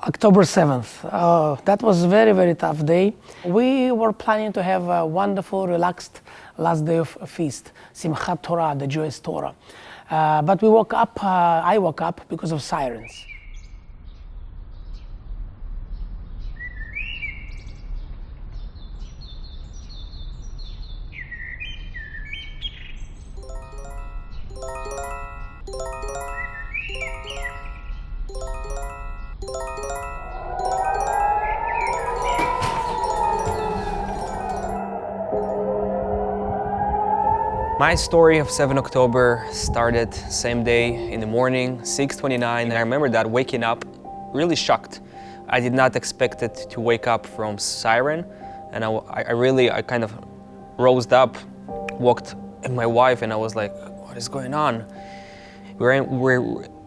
October 7th. That was a very, very tough day. We were planning to have a wonderful, relaxed last day of a feast, Simchat Torah, the Jewish Torah. But we woke up, I woke up because of sirens. My story of 7 October started same day in the morning, 6:29. I remember that waking up really shocked. I did not expect it to wake up from siren, and I kind of rose up, walked at my wife, and I was like, what is going on? We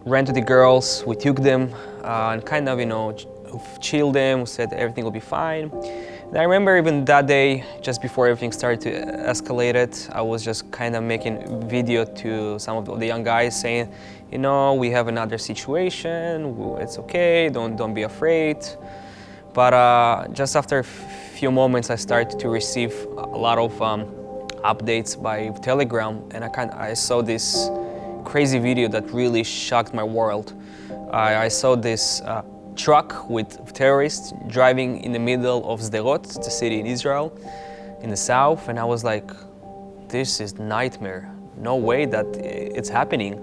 ran to the girls, we took them, and kind of, chilled them, said everything will be fine. And I remember even that day, just before everything started to escalate it, I was just kind of making video to some of the young guys saying, we have another situation, it's okay, don't be afraid. But just after a few moments, I started to receive a lot of updates by Telegram, and I saw this crazy video that really shocked my world. I saw this truck with terrorists driving in the middle of Sderot, the city in Israel, in the south, and I was like, this is nightmare. No way that it's happening.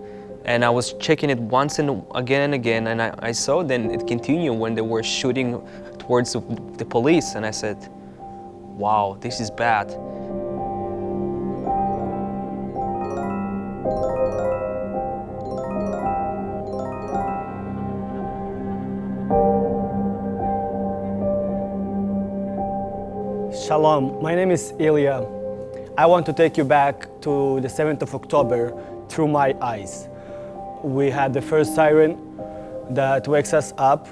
And I was checking it once and again, and I saw then it continued when they were shooting towards the police, and I said, wow, this is bad. Shalom, my name is Ilya. I want to take you back to the 7th of October through my eyes. We had the first siren that wakes us up,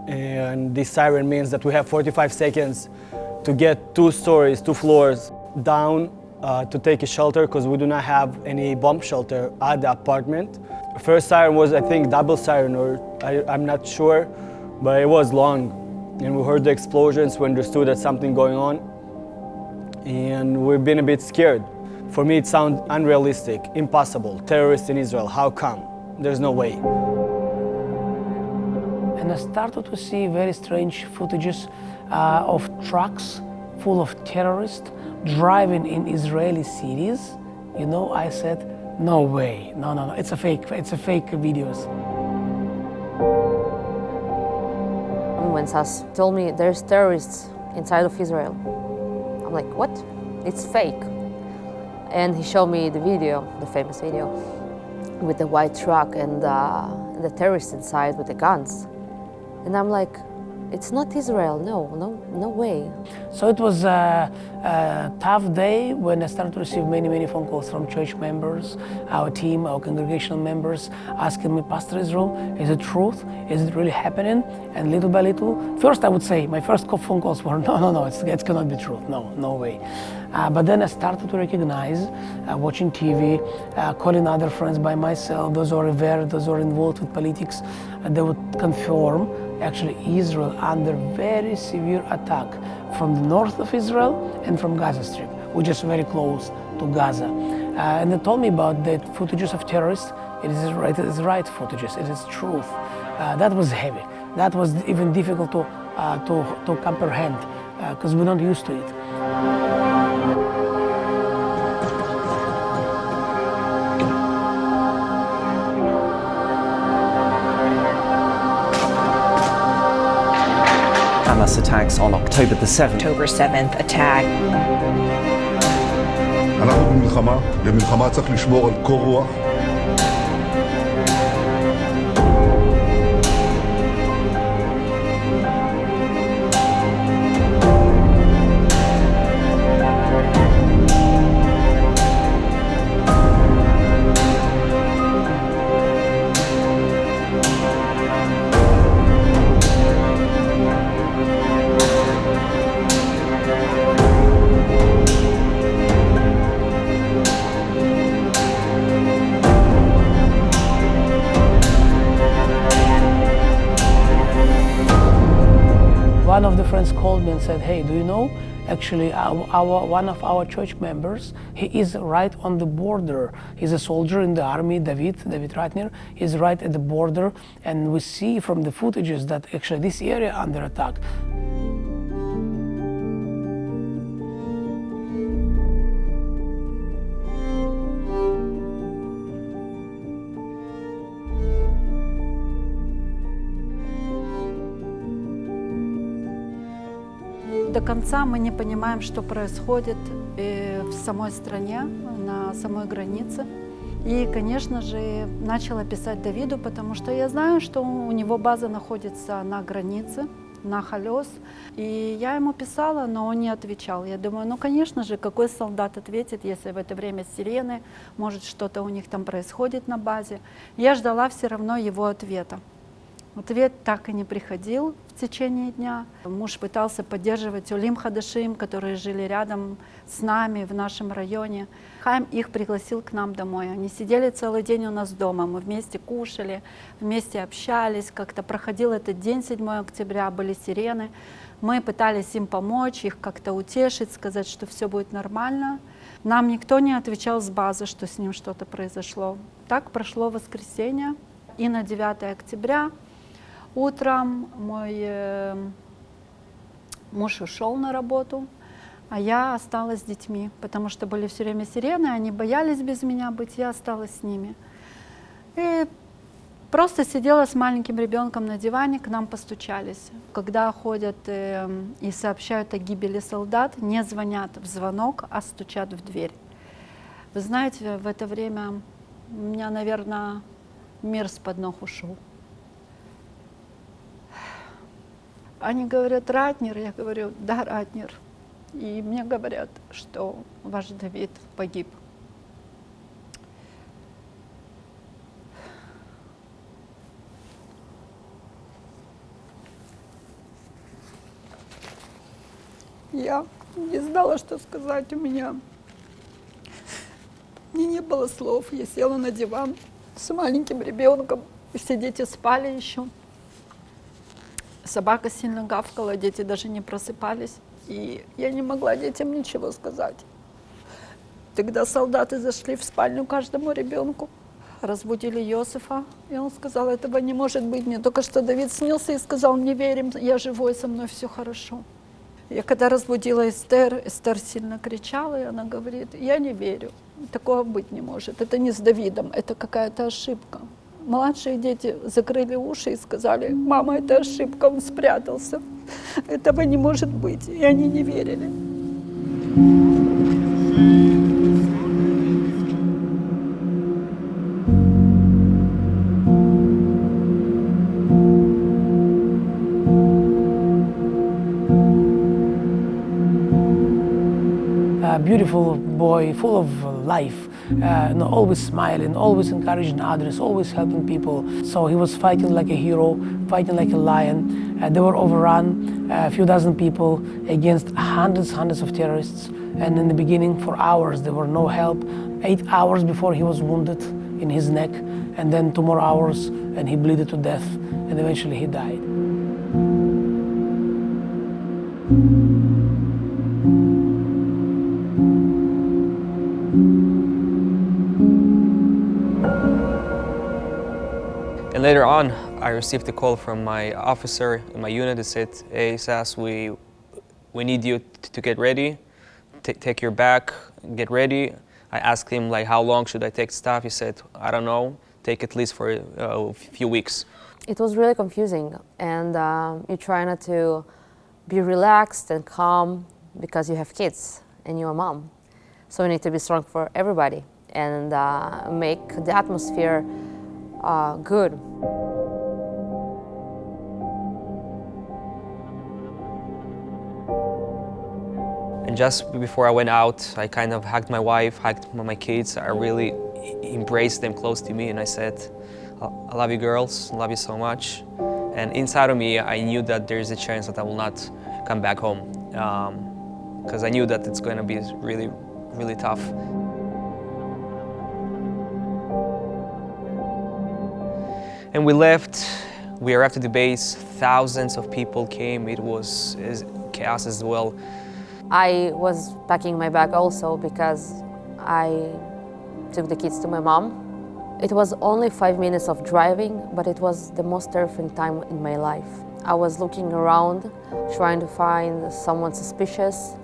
and this siren means that we have 45 seconds to get 2 floors down to take a shelter, because we do not have any bomb shelter at the apartment. First siren was, I think, double siren, or I'm not sure, but it was long. And we heard the explosions, we understood that something going on, and we've been a bit scared. For me, it sounds unrealistic, impossible. Terrorists in Israel, how come? There's no way. And I started to see very strange footages of trucks full of terrorists driving in Israeli cities. I said, no way, no, it's a fake videos. When Sas told me there's terrorists inside of Israel, I'm like, what? It's fake. And he showed me the video, the famous video, with the white truck and the terrorists inside with the guns. And I'm like, it's not Israel, no way. So it was a tough day when I started to receive many phone calls from church members, our team, our congregational members, asking me, Pastor Israel, is it truth? Is it really happening? And little by little, first I would say, my first phone calls were, no, it cannot be truth, no way. But then I started to recognize, watching TV, calling other friends by myself, those who are aware, those who are involved with politics, they would confirm actually Israel under very severe attack from the north of Israel and from Gaza Strip, which is very close to Gaza. And they told me about the footages of terrorists. It is right footages, it is truth. That was heavy. That was even difficult to comprehend because we're not used to it. Hamas attacks on October the 7th. October 7th attack. אנחנו במלחמה, במלחמה צריך לשמור על קור רוח. friends called me and said, hey, do you know, actually one of our church members, he is right on the border. He's a soldier in the army, David Ratner, is right at the border, and we see from the footages that actually this area under attack. До конца мы не понимаем, что происходит в самой стране, на самой границе. И, конечно же, начала писать Давиду, потому что я знаю, что у него база находится на границе, на Холёс. И я ему писала, но он не отвечал. Я думаю, ну, конечно же, какой солдат ответит, если в это время сирены, может, что-то у них там происходит на базе. Я ждала все равно его ответа. Ответ так и не приходил в течение дня. Муж пытался поддерживать Улим Хадашим, которые жили рядом с нами в нашем районе. Хайм их пригласил к нам домой. Они сидели целый день у нас дома. Мы вместе кушали, вместе общались. Как-то проходил этот день, 7 октября, были сирены. Мы пытались им помочь, их как-то утешить, сказать, что все будет нормально. Нам никто не отвечал с базы, что с ним что-то произошло. Так прошло воскресенье. И на 9 октября утром мой муж ушел на работу, а я осталась с детьми, потому что были все время сирены, они боялись без меня быть, я осталась с ними. И просто сидела с маленьким ребенком на диване, к нам постучались. Когда ходят и сообщают о гибели солдат, не звонят в звонок, а стучат в дверь. Вы знаете, в это время у меня, наверное, мир с-под ног ушел. Они говорят, Ратнер, я говорю, да, Ратнер. И мне говорят, что ваш Давид погиб. Я не знала, что сказать, у меня не было слов. Я села на диван с маленьким ребенком, все дети спали еще. Собака сильно гавкала, дети даже не просыпались, и я не могла детям ничего сказать. Тогда солдаты зашли в спальню каждому ребенку, разбудили Йосифа, и он сказал, этого не может быть, мне только что Давид снился и сказал, не верим, я живой, со мной все хорошо. Я когда разбудила Эстер, Эстер сильно кричала, и она говорит, я не верю, такого быть не может, это не с Давидом, это какая-то ошибка. Младшие дети закрыли уши и сказали, мама, это ошибка, он спрятался. Этого не может быть. И они не верили. A beautiful boy, full of life, always smiling, always encouraging others, always helping people. So he was fighting like a hero, fighting like a lion. They were overrun, a few dozen people against hundreds of terrorists. And in the beginning, for hours, there were no help. 8 hours before he was wounded in his neck, and then 2 more hours, and he bleeded to death, and eventually he died. And later on, I received a call from my officer in my unit that said, hey, Sas, we need you to get ready, take your bag, get ready. I asked him, like, how long should I take stuff? He said, I don't know, take at least for a few weeks. It was really confusing, and you try not to be relaxed and calm because you have kids and you're a mom. So you need to be strong for everybody and make the atmosphere good. And just before I went out, I kind of hugged my wife, hugged my kids. I really embraced them close to me, and I said, I love you girls, I love you so much. And inside of me, I knew that there's a chance that I will not come back home, because I knew that it's going to be really, really tough. And we left We arrived at the base, thousands of people came, it was chaos as well. I was packing my bag also because I took the kids to my mom. It was only 5 minutes of driving, but it was the most terrifying time in my life. I was looking around, trying to find someone suspicious,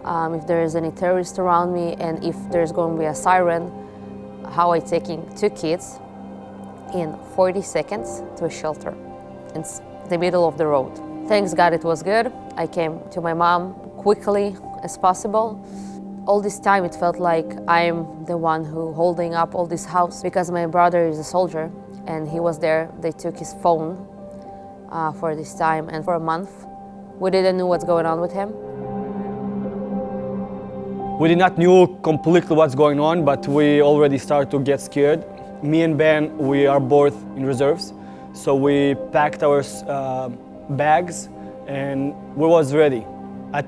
if there is any terrorist around me, and if there's going to be a siren, how I taking 2 kids in 40 seconds to a shelter in the middle of the road. Thanks God it was good. I came to my mom quickly as possible. All this time it felt like I'm the one who holding up all this house because my brother is a soldier and he was there. They took his phone for this time, and for a month we didn't know what's going on with him. We did not know completely what's going on, but we already started to get scared. Me and Ben, we are both in reserves, so we packed our bags and we was ready. At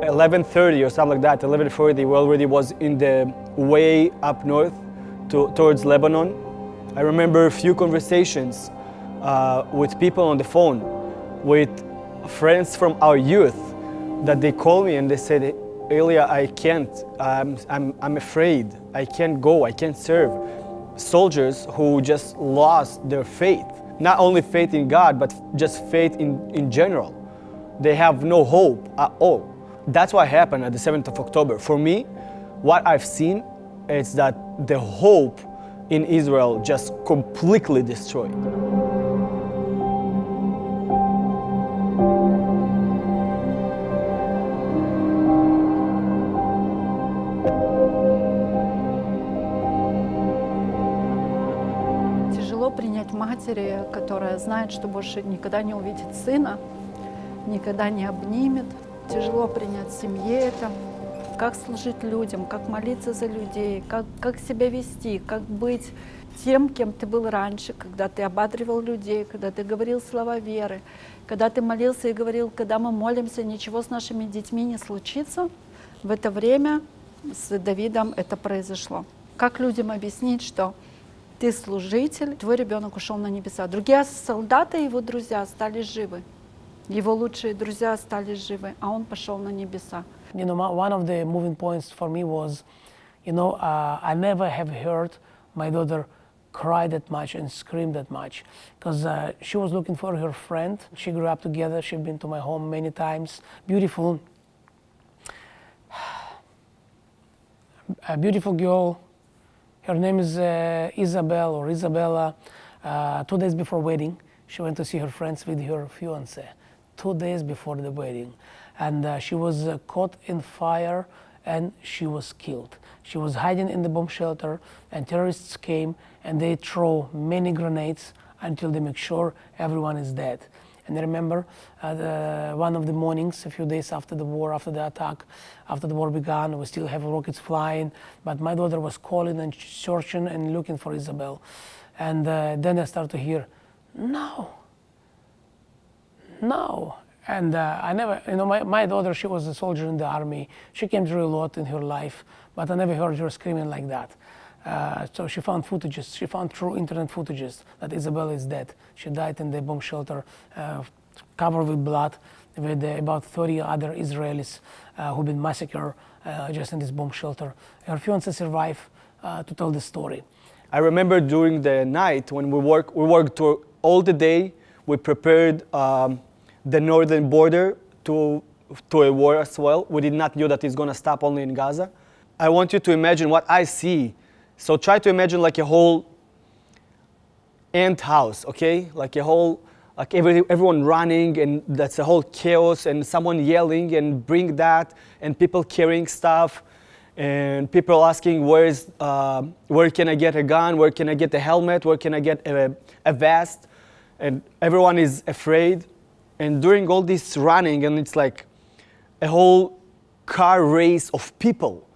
11:30 or something like that, 11:40, we already was in the way up north towards Lebanon. I remember a few conversations with people on the phone, with friends from our youth, that they called me and they said, Ilya, I can't, I'm afraid, I can't go, I can't serve. Soldiers who just lost their faith, not only faith in God, but just faith in general. They have no hope at all. That's what happened at the 7th of October. For me, what I've seen is that the hope in Israel just completely destroyed. Тяжело принять матери, которая знает, что больше никогда не увидит сына, никогда не обнимет. Тяжело принять семье это, как служить людям, как молиться за людей, как себя вести, как быть тем, кем ты был раньше, когда ты ободривал людей, когда ты говорил слова веры, когда ты молился и говорил, когда мы молимся, ничего с нашими детьми не случится. В это время с Давидом это произошло. Как людям объяснить, что ты служитель, твой ребенок ушел на небеса. Другие солдаты, его друзья, стали живы. Его лучшие друзья остались живы, а он пошел на небеса. You know, one of the moving points for me was, I never have heard my daughter cry that much and scream that much, because she was looking for her friend. She grew up together. She'd been to my home many times. Beautiful, a beautiful girl. Her name is Isabel or Isabella. 2 days before wedding, she went to see her friends with her fiancé. 2 days before the wedding, and she was caught in fire and she was killed. She was hiding in the bomb shelter, and terrorists came and they throw many grenades until they make sure everyone is dead. And I remember one of the mornings, a few days after the war, after the attack, after the war began, we still have rockets flying, but my daughter was calling and searching and looking for Isabel. And then I started to hear, no. And I never, my daughter, she was a soldier in the army. She came through a lot in her life, but I never heard her screaming like that. So she found footages, she found true internet footages that Isabella is dead. She died in the bomb shelter, covered with blood, with about 30 other Israelis who've been massacred just in this bomb shelter. Her fiancé survived to tell the story. I remember during the night when we worked all the day. We prepared the northern border to a war as well. We did not know that it's going to stop only in Gaza. I want you to imagine what I see. So try to imagine like a whole ant house, okay? Like a whole, like everyone running, and that's a whole chaos, and someone yelling and bring that, and people carrying stuff, and people asking where can I get a gun, where can I get a helmet, where can I get a vest, and everyone is afraid. And during all this running, and it's like a whole car race of people,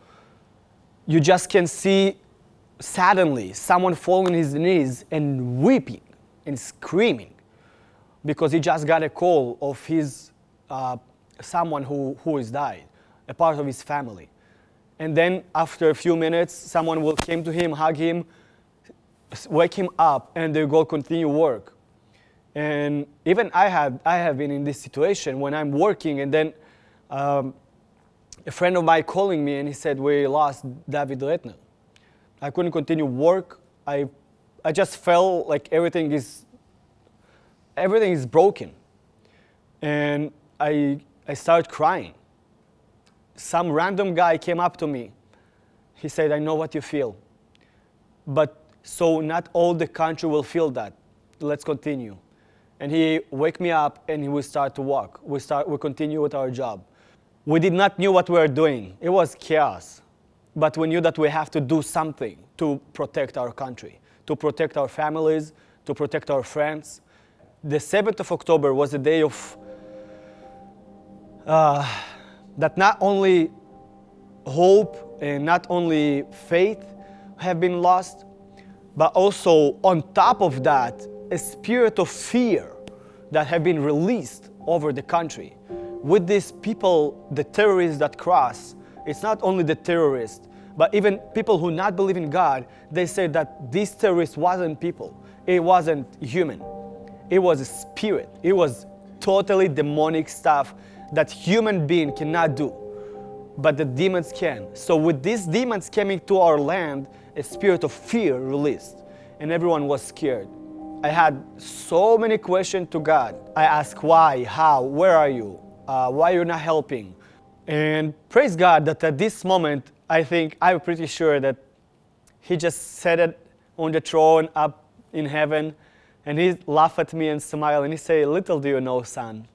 you just can see suddenly someone falling on his knees and weeping and screaming because he just got a call of his someone who has died, a part of his family. And then after a few minutes, someone will come to him, hug him, wake him up, and they go continue work. And even I have been in this situation when I'm working, and then a friend of mine calling me, and he said, we lost David Retner. I couldn't continue work. I just felt like everything is broken. And I started crying. Some random guy came up to me. He said, I know what you feel. But so not all the country will feel that. Let's continue. And he wake me up, and we start to walk. We continue with our job. We did not know what we were doing. It was chaos. But we knew that we have to do something to protect our country, to protect our families, to protect our friends. The 7th of October was a day of that not only hope and not only faith have been lost, but also on top of that, a spirit of fear that have been released over the country. With these people, the terrorists that cross, it's not only the terrorists, but even people who not believe in God, they say that these terrorists wasn't people. It wasn't human. It was a spirit. It was totally demonic stuff that human being cannot do, but the demons can. So with these demons coming to our land, a spirit of fear released, and everyone was scared. I had so many questions to God. I asked why, how, where are you? Why you're not helping? And praise God that at this moment, I'm pretty sure that He just sat it on the throne up in heaven, and He laughed at me and smiled, and He said, little do you know, son,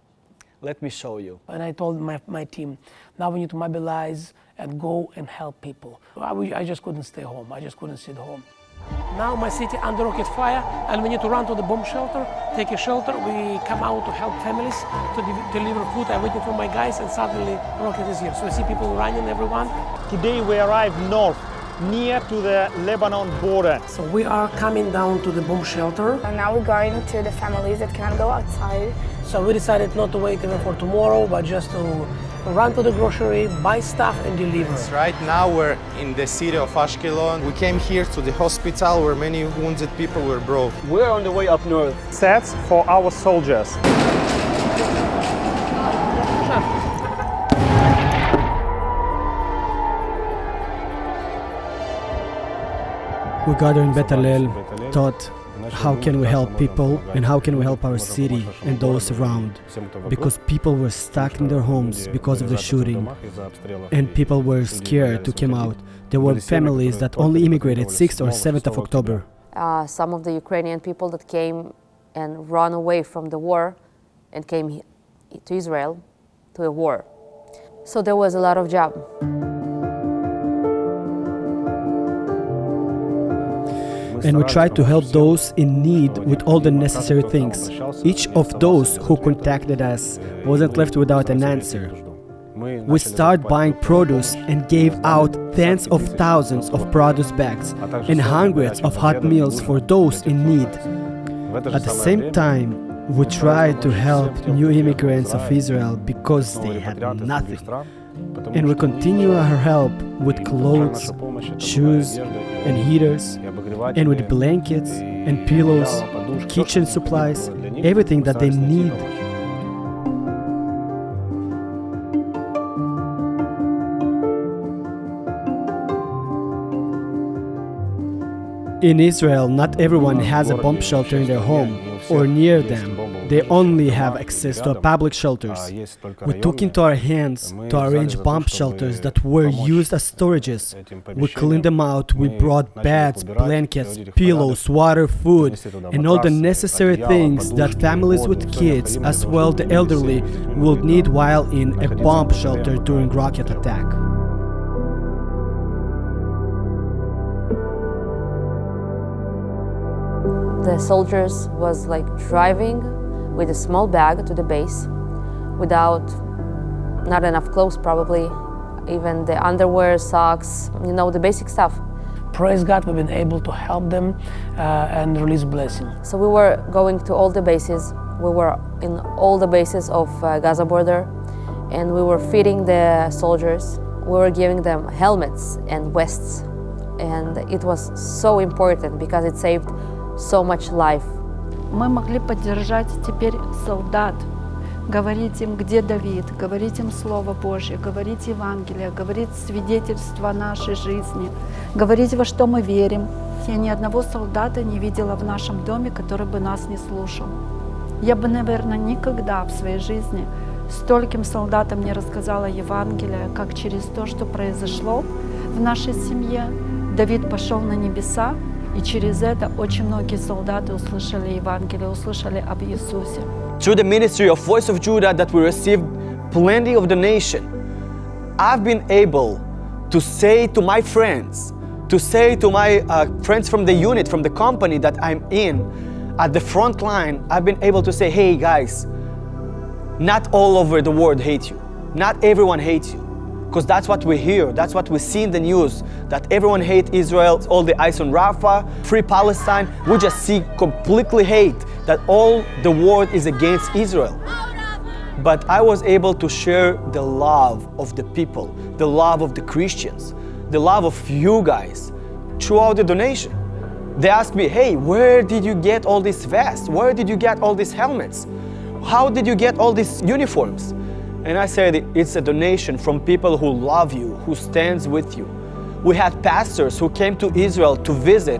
let me show you. And I told my team, now we need to mobilize and go and help people. I just couldn't stay home. I just couldn't sit home. Now my city under rocket fire, and we need to run to the bomb shelter, take a shelter. We come out to help families, to deliver food. I'm waiting for my guys, and suddenly rocket is here. So I see people running, everyone. Today we arrived north, near to the Lebanon border. So we are coming down to the bomb shelter. And now we're going to the families that cannot go outside. So we decided not to wait even for tomorrow, but just to run to the grocery, buy stuff, and deliver. Right now we're in the city of Ashkelon. We came here to the hospital where many wounded people were brought. We're on the way up north. Sets for our soldiers. We gathered in Betalel, thought, how can we help people and how can we help our city and those around? Because people were stuck in their homes because of the shooting, and people were scared to come out. There were families that only immigrated 6th or 7th of October. Some of the Ukrainian people that came and ran away from the war and came to Israel to a war. So there was a lot of job. And we tried to help those in need with all the necessary things. Each of those who contacted us wasn't left without an answer. We started buying produce and gave out tens of thousands of produce bags and hundreds of hot meals for those in need. At the same time, we tried to help new immigrants of Israel because they had nothing. And we continue our help with clothes, shoes, and heaters, and with blankets and pillows, kitchen supplies, everything that they need. In Israel, not everyone has a bomb shelter in their home or near them. They only have access to public shelters. We took into our hands to arrange bomb shelters that were used as storages. We cleaned them out, we brought beds, blankets, pillows, water, food, and all the necessary things that families with kids, as well the elderly, will need while in a bomb shelter during rocket attack. The soldiers was like driving with a small bag to the base without not enough clothes probably, even the underwear, socks, the basic stuff. Praise God, we've been able to help them and release blessing. So we were going to all the bases. We were in all the bases of Gaza border, and we were feeding the soldiers. We were giving them helmets and vests, and it was so important because it saved so much life. мы могли поддержать теперь солдат, говорить им, где Давид, говорить им Слово Божье, говорить Евангелие, говорить свидетельство нашей жизни, говорить, во что мы верим. Я ни одного солдата не видела в нашем доме, который бы нас не слушал. Я бы, наверное, никогда в своей жизни стольким солдатам не рассказала Евангелие, как через то, что произошло в нашей семье. Давид пошел на небеса, и через это очень многие солдаты услышали Евангелие, услышали об Иисусе. Through the ministry of Voice of Judah that we received plenty of donation, I've been able to say to my friends, to say to my friends from the unit, from the company that I'm in, at the front line, I've been able to say, hey guys, not all over the world hate you. Not everyone hates you. Because that's what we hear, that's what we see in the news, that everyone hates Israel, all the eyes on Rafah, free Palestine. We just see completely hate, that all the world is against Israel. But I was able to share the love of the people, the love of the Christians, the love of you guys throughout the donation. They asked me, hey, where did you get all these vests? Where did you get all these helmets? How did you get all these uniforms? And I said, it's a donation from people who love you, who stands with you. We had pastors who came to Israel to visit,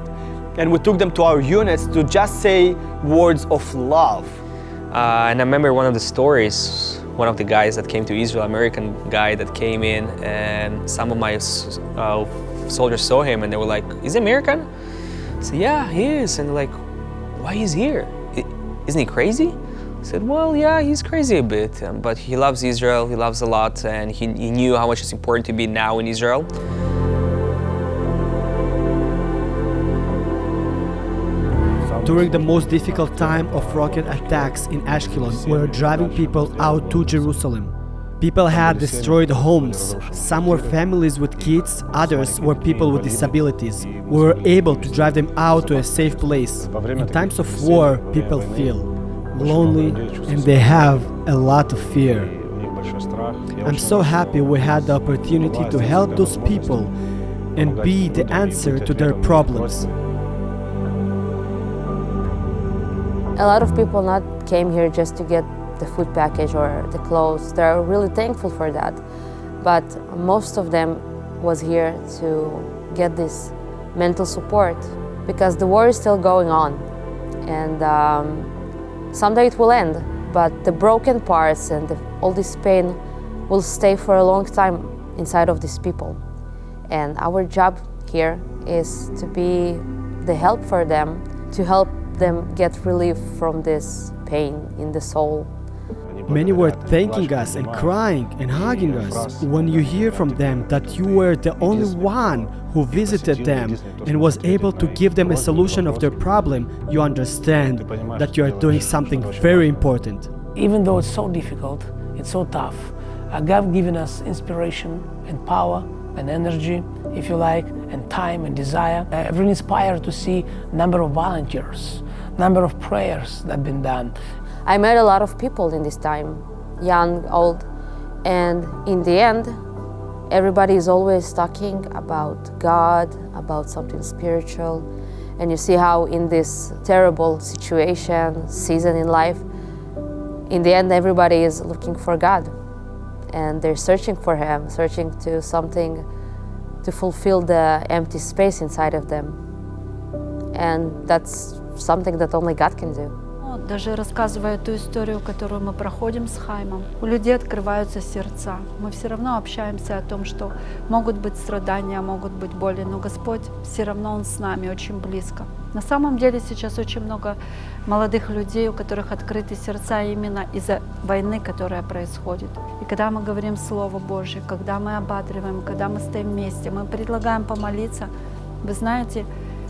and we took them to our units to just say words of love. And I remember one of the stories, one of the guys that came to Israel, American guy that came in, and some of my soldiers saw him and they were like, is he American? I said, yeah, he is. And they're like, why he's here? Isn't he crazy? I said, well, yeah, he's crazy a bit, but he loves Israel, he loves a lot, and he knew how much it's important to be now in Israel. During the most difficult time of rocket attacks in Ashkelon, we were driving people out to Jerusalem. People had destroyed homes. Some were families with kids, others were people with disabilities. We were able to drive them out to a safe place. In times of war, people feel lonely and they have a lot of fear. I'm so happy we had the opportunity to help those people and be the answer to their problems. A lot of people not came here just to get the food package or the clothes. They're really thankful for that. But most of them was here to get this mental support because the war is still going on. And someday it will end, but the broken parts and all this pain will stay for a long time inside of these people. And our job here is to be the help for them, to help them get relief from this pain in the soul. Many were thanking us and crying and hugging us. When you hear from them that you were the only one who visited them and was able to give them a solution of their problem, you understand that you are doing something very important. Even though it's so difficult, it's so tough, God given us inspiration and power and energy, if you like, and time and desire. I'm really inspired to see number of volunteers, number of prayers that have been done. I met a lot of people in this time, young, old, and in the end, everybody is always talking about God, about something spiritual, and you see how in this terrible situation, season in life, in the end, everybody is looking for God, and they're searching for Him, searching to something to fulfill the empty space inside of them, and that's something that only God can do. Даже рассказывая ту историю, которую мы проходим с Хаймом, у людей открываются сердца. Мы все равно общаемся о том, что могут быть страдания, могут быть боли, но Господь все равно Он с нами очень близко. На самом деле сейчас очень много молодых людей, у которых открыты сердца именно из-за войны, которая происходит. И когда мы говорим Слово Божье, когда мы ободриваем, когда мы стоим вместе, мы предлагаем помолиться, вы знаете,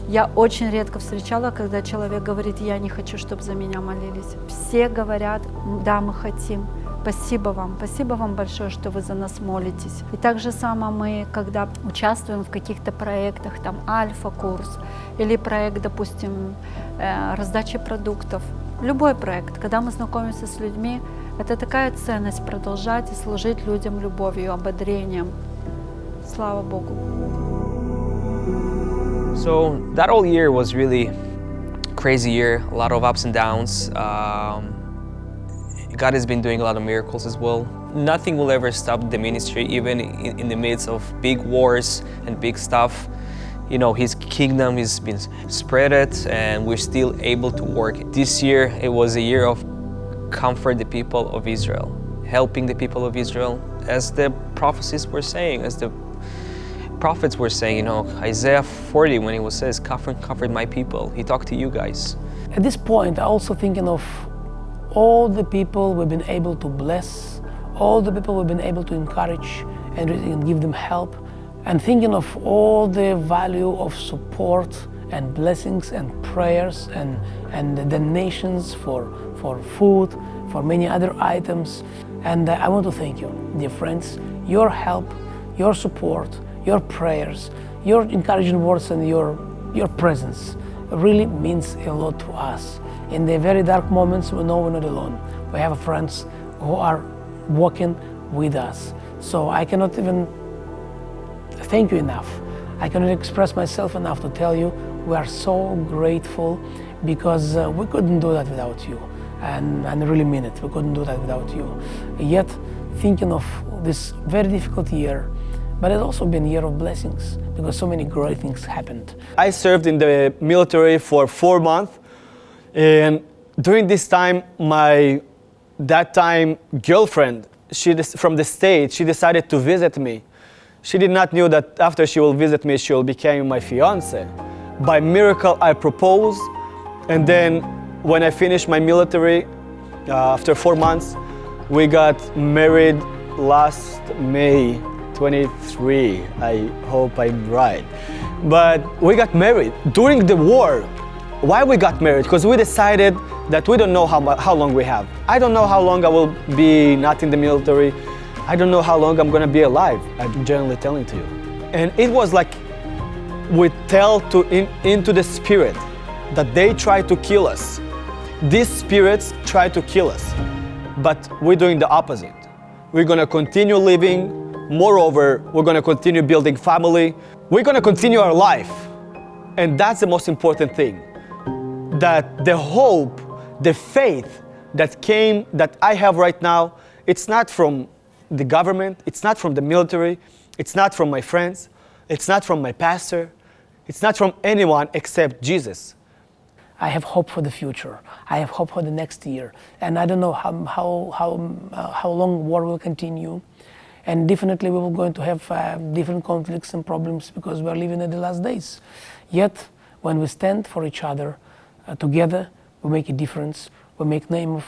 я очень редко встречала, когда человек говорит, я не хочу, чтобы за меня молились. Все говорят, да, мы хотим. Спасибо вам большое, что вы за нас молитесь. И так же само мы, когда участвуем в каких-то проектах, там альфа-курс или проект, допустим, раздачи продуктов, любой проект, когда мы знакомимся с людьми, это такая ценность продолжать и служить людям любовью, ободрением. Слава Богу. So that whole year was really crazy year, a lot of ups and downs. God has been doing a lot of miracles as well. Nothing will ever stop the ministry, even in the midst of big wars and big stuff. You know, His kingdom has been spread, and we're still able to work. This year, it was a year of comfort the people of Israel, helping the people of Israel, as the prophecies were saying, as the prophets were saying. You know, Isaiah 40, when he says, comfort my people, he talked to you guys. At this point, I'm also thinking of all the people we've been able to bless, all the people we've been able to encourage and give them help, and thinking of all the value of support and blessings and prayers and the donations for food, for many other items. And I want to thank you, dear friends. Your help, your support, your prayers, your encouraging words and your presence really means a lot to us. In the very dark moments, we know we're not alone. We have friends who are walking with us. So I cannot even thank you enough. I cannot express myself enough to tell you we are so grateful, because we couldn't do that without you. And I really mean it, we couldn't do that without you. Yet, thinking of this very difficult year, but it's also been a year of blessings, because so many great things happened. I served in the military for 4 months, and during this time, my girlfriend, from the States, she decided to visit me. She did not know that after she will visit me, she will become my fiance. By miracle, I proposed, and then when I finished my military, after 4 months, we got married last May 23. I hope I'm right. But we got married during the war. Why we got married? Because we decided that we don't know how long we have. I don't know how long I will be not in the military. I don't know how long I'm gonna be alive. I'm generally telling to you. And it was like we tell into the spirit that they try to kill us. These spirits try to kill us, but we're doing the opposite. We're gonna continue living. Moreover, we're gonna continue building family. We're gonna continue our life. And that's the most important thing. That the hope, the faith that I have right now, it's not from the government, it's not from the military, it's not from my friends, it's not from my pastor, it's not from anyone except Jesus. I have hope for the future. I have hope for the next year. And I don't know how long war will continue. And definitely we will going to have different conflicts and problems, because we are living in the last days. Yet, when we stand for each other, together, we make a difference. We make name of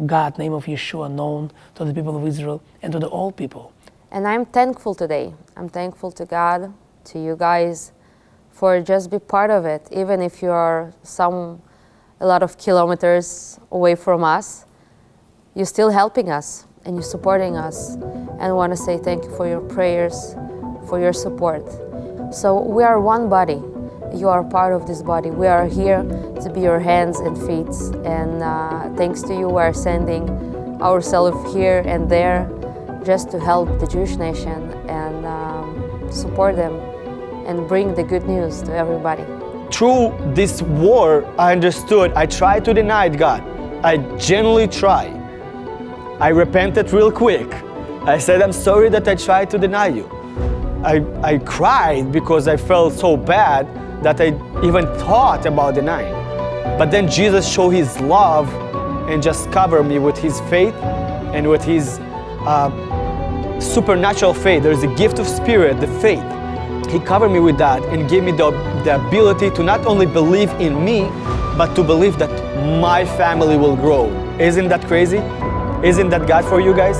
God, name of Yeshua known to the people of Israel and to the all people. And I'm thankful today. I'm thankful to God, to you guys, for just be part of it. Even if you are a lot of kilometers away from us, you're still helping us and you're supporting us. And I want to say thank you for your prayers, for your support. So we are one body. You are part of this body. We are here to be your hands and feet. And thanks to you, we are sending ourselves here and there just to help the Jewish nation and support them and bring the good news to everybody. Through this war, I understood, I tried to deny God. I genuinely tried. I repented real quick. I said, I'm sorry that I tried to deny you. I cried because I felt so bad that I even thought about denying. But then Jesus showed His love and just covered me with His faith and with His supernatural faith. There's a gift of spirit, the faith. He covered me with that and gave me the ability to not only believe in me, but to believe that my family will grow. Isn't that crazy? Isn't that God for you guys?